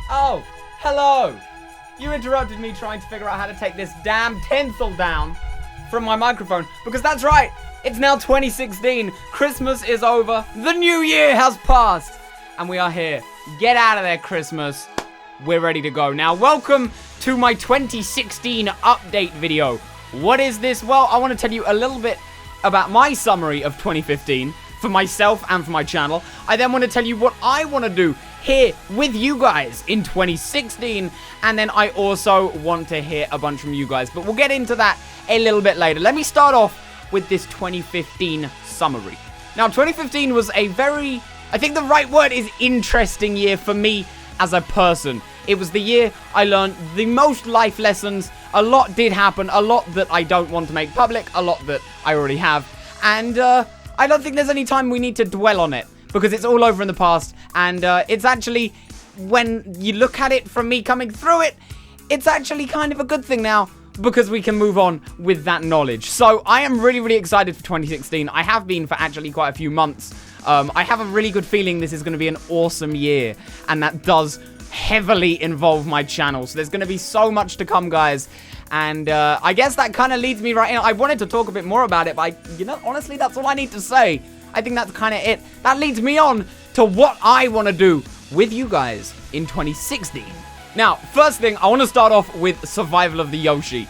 Oh, hello. You interrupted me trying to figure out how to take this damn tinsel down from my microphone. Because that's right, it's now 2016. Christmas is over. The new year has passed. And we are here. Get out of there, Christmas. We're ready to go. Now, welcome to my 2016 update video. What is this? Well, I want to tell you a little bit about my summary of 2015 for myself and for my channel. I then want to tell you what I want to do here with you guys in 2016, and then I also want to hear a bunch from you guys, but we'll get into that a little bit later. Let me start off with this 2015 summary. Now, 2015 was a very, I think the right word is interesting year for me as a person. It was the year I learned the most life lessons. A lot did happen, a lot that I don't want to make public, a lot that I already have, and I don't think there's any time we need to dwell on it, because it's all over in the past, and it's actually, when you look at it from me coming through it, it's actually kind of a good thing now, because we can move on with that knowledge. So I am really, really excited for 2016. I have been for actually quite a few months. I have a really good feeling this is going to be an awesome year, and that does heavily involve my channel. So there's going to be so much to come, guys. And I guess that kind of leads me right in. I wanted to talk a bit more about it, but honestly, that's all I need to say. I think that's kind of it. That leads me on to what I want to do with you guys in 2016. Now, first thing, I want to start off with Survival of the Yoshi.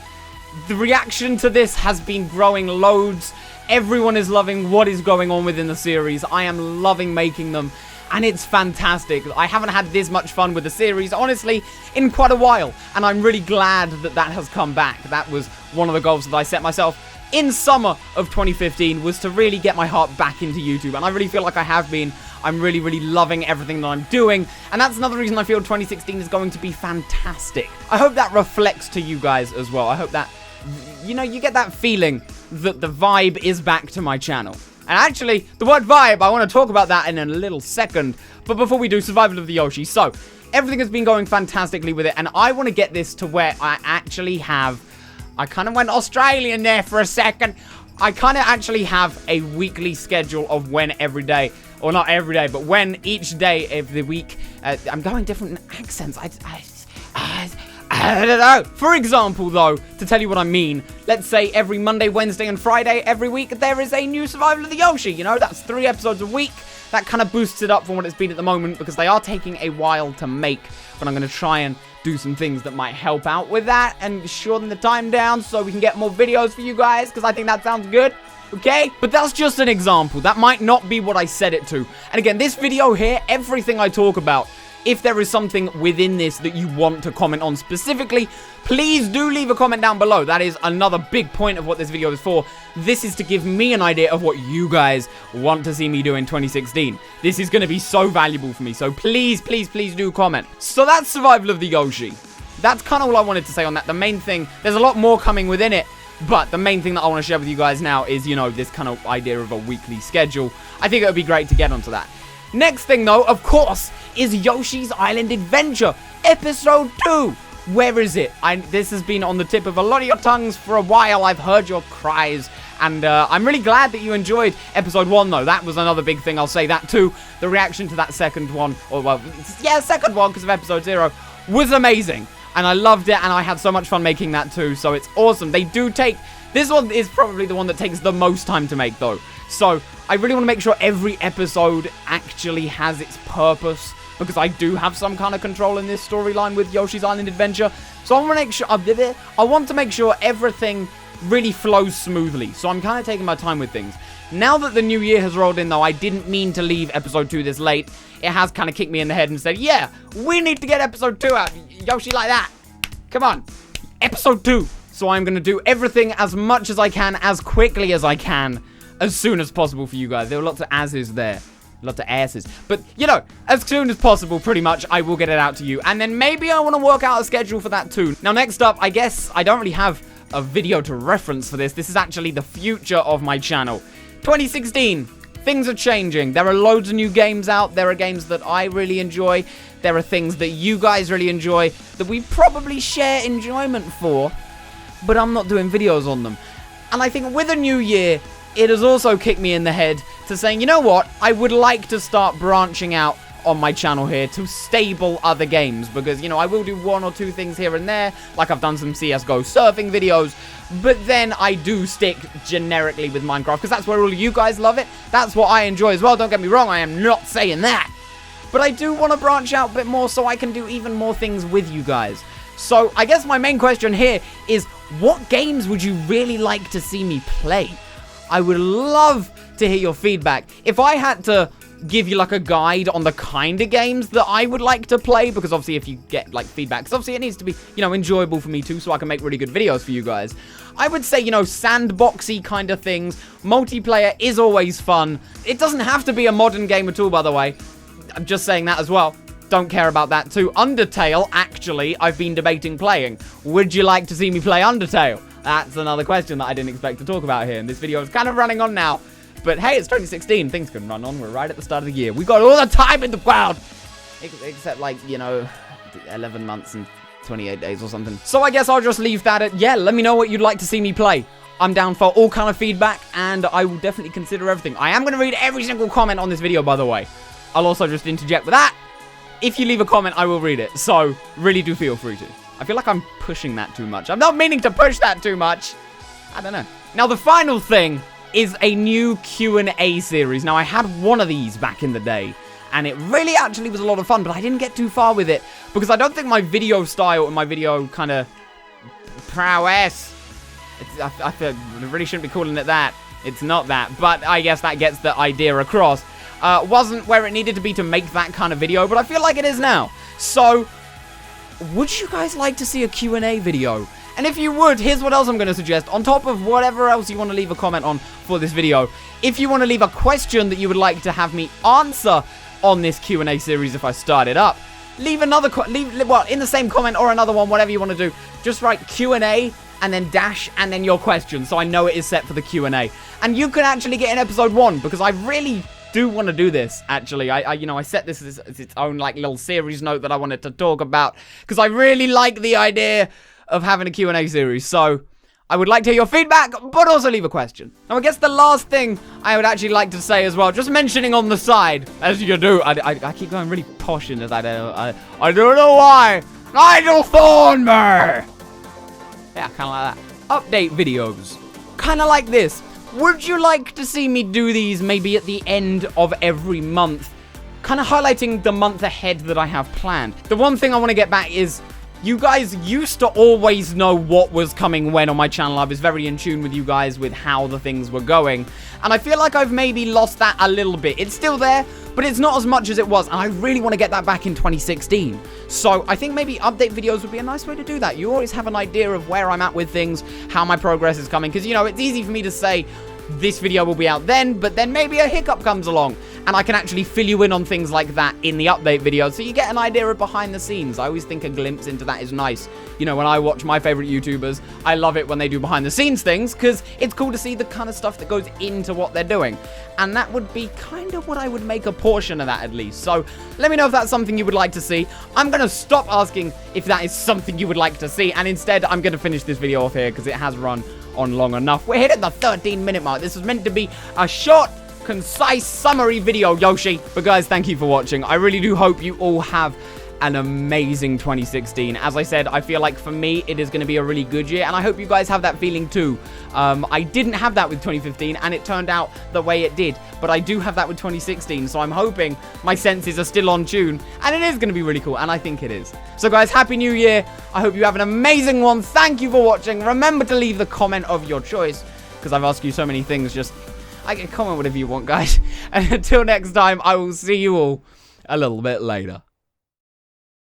The reaction to this has been growing loads. Everyone is loving what is going on within the series. I am loving making them, and it's fantastic. I haven't had this much fun with the series, honestly, in quite a while, and I'm really glad that that has come back. That was one of the goals that I set myself in summer of 2015, was to really get my heart back into YouTube, and I really feel like I have been. I'm really, really loving everything that I'm doing, and that's another reason I feel 2016 is going to be fantastic. I hope that reflects to you guys as well. I hope that, you get that feeling that the vibe is back to my channel. And actually, the word vibe, I want to talk about that in a little second, but before we do, Survival of the Yoshi. So, everything has been going fantastically with it, and I want to get this to where I actually have, I kind of went Australian there for a second. I kind of actually have a weekly schedule of when every day, or not every day, but when each day of the week, I'm going different accents. I don't know. For example, though, to tell you what I mean, let's say every Monday, Wednesday, and Friday every week, there is a new Survival of the Yoshi. That's 3 episodes a week. That kind of boosts it up from what it's been at the moment, because they are taking a while to make, but I'm going to try and do some things that might help out with that and shorten the time down so we can get more videos for you guys, because I think that sounds good. Okay? But that's just an example. That might not be what I set it to. And again, this video here, everything I talk about, if there is something within this that you want to comment on specifically, please do leave a comment down below. That is another big point of what this video is for. This is to give me an idea of what you guys want to see me do in 2016. This is going to be so valuable for me. So please, please, please do comment. So that's Survival of the Yoshi. That's kind of all I wanted to say on that. The main thing, there's a lot more coming within it, but the main thing that I want to share with you guys now is, this kind of idea of a weekly schedule. I think it would be great to get onto that. Next thing, though, of course, is Yoshi's Island Adventure, Episode 2. Where is it? This has been on the tip of a lot of your tongues for a while. I've heard your cries, and I'm really glad that you enjoyed Episode 1, though. That was another big thing. I'll say that, too. The reaction to that second one, second one, because of Episode 0, was amazing. And I loved it, and I had so much fun making that, too. So it's awesome. They do take... This one is probably the one that takes the most time to make, though. So, I really want to make sure every episode actually has its purpose, because I do have some kind of control in this storyline with Yoshi's Island Adventure. So, I want to make sure everything really flows smoothly. So, I'm kind of taking my time with things. Now that the new year has rolled in, though, I didn't mean to leave Episode 2 this late. It has kind of kicked me in the head and said, yeah, we need to get Episode 2 out. Yoshi, like that. Come on. Episode 2. So I'm going to do everything as much as I can, as quickly as I can, as soon as possible for you guys. There were lots of asses there. Lots of asses. But, as soon as possible, pretty much, I will get it out to you. And then maybe I want to work out a schedule for that too. Now, next up, I guess I don't really have a video to reference for this. This is actually the future of my channel. 2016. Things are changing. There are loads of new games out. There are games that I really enjoy. There are things that you guys really enjoy that we probably share enjoyment for, but I'm not doing videos on them. And I think with a new year, it has also kicked me in the head to saying, you know what, I would like to start branching out on my channel here to stable other games, because, you know, I will do 1 or 2 things here and there, like I've done some CSGO surfing videos, but then I do stick generically with Minecraft, because that's where all of you guys love it. That's what I enjoy as well. Don't get me wrong, I am not saying that. But I do want to branch out a bit more so I can do even more things with you guys. So I guess my main question here is, what games would you really like to see me play? I would love to hear your feedback. If I had to give you like a guide on the kind of games that I would like to play, because obviously if you get like feedback, because obviously it needs to be, you know, enjoyable for me too, so I can make really good videos for you guys. I would say, you know, sandboxy kind of things. Multiplayer is always fun. It doesn't have to be a modern game at all, by the way. I'm just saying that as well. Don't care about that too. Undertale, actually, I've been debating playing. Would you like to see me play Undertale? That's another question that I didn't expect to talk about here, and this video is kind of running on now. But hey, it's 2016. Things can run on. We're right at the start of the year. We got all the time in the world. Except, like, you know, 11 months and 28 days or something. So I guess I'll just leave that at, yeah, let me know what you'd like to see me play. I'm down for all kind of feedback, and I will definitely consider everything. I am going to read every single comment on this video, by the way. I'll also just interject with that. If you leave a comment, I will read it. So really do feel free to. I feel like I'm pushing that too much. I'm not meaning to push that too much. I don't know. Now, the final thing is a new Q&A series. Now, I had one of these back in the day, and it really actually was a lot of fun, but I didn't get too far with it because I don't think my video style and my video kind of prowess, I really shouldn't be calling it that. It's not that, but I guess that gets the idea across. Wasn't where it needed to be to make that kind of video, but I feel like it is now. So, would you guys like to see a Q&A video? And if you would, here's what else I'm going to suggest. On top of whatever else you want to leave a comment on for this video, if you want to leave a question that you would like to have me answer on this Q&A series if I start it up, leave another, well, in the same comment or another one, whatever you want to do. Just write Q&A and then dash and then your question, so I know it is set for the Q&A. And you can actually get in episode 1, because I really do want to do this, actually. I set this as its own, like, little series note that I wanted to talk about, because I really like the idea of having a Q&A series. So I would like to hear your feedback, but also leave a question. Now, I guess the last thing I would actually like to say as well, just mentioning on the side, as you do, I keep going really posh into that. I don't know why. Nigel Thornberry. Yeah, kind of like that. Update videos. Kind of like this. Would you like to see me do these maybe at the end of every month? Kind of highlighting the month ahead that I have planned. The one thing I want to get back is, you guys used to always know what was coming when on my channel. I was very in tune with you guys with how the things were going. And I feel like I've maybe lost that a little bit. It's still there, but it's not as much as it was. And I really want to get that back in 2016. So I think maybe update videos would be a nice way to do that. You always have an idea of where I'm at with things, how my progress is coming. Because, you know, it's easy for me to say, this video will be out then, but then maybe a hiccup comes along, and I can actually fill you in on things like that in the update video, so you get an idea of behind the scenes. I always think a glimpse into that is nice. You know, when I watch my favorite YouTubers, I love it when they do behind the scenes things, because it's cool to see the kind of stuff that goes into what they're doing. And that would be kind of what I would make a portion of that, at least. So let me know if that's something you would like to see. I'm going to stop asking if that is something you would like to see, and instead I'm going to finish this video off here because it has run on long enough. We're hitting the 13-minute mark. This was meant to be a short, concise summary video, Yoshi. But guys, thank you for watching. I really do hope you all have an amazing 2016. As I said, I feel like for me, it is going to be a really good year, and I hope you guys have that feeling too. I didn't have that with 2015, and it turned out the way it did, but I do have that with 2016, so I'm hoping my senses are still on tune, and it is going to be really cool, and I think it is. So guys, Happy New Year. I hope you have an amazing one. Thank you for watching. Remember to leave the comment of your choice, because I've asked you so many things. Just, I can comment whatever you want, guys. And until next time, I will see you all a little bit later.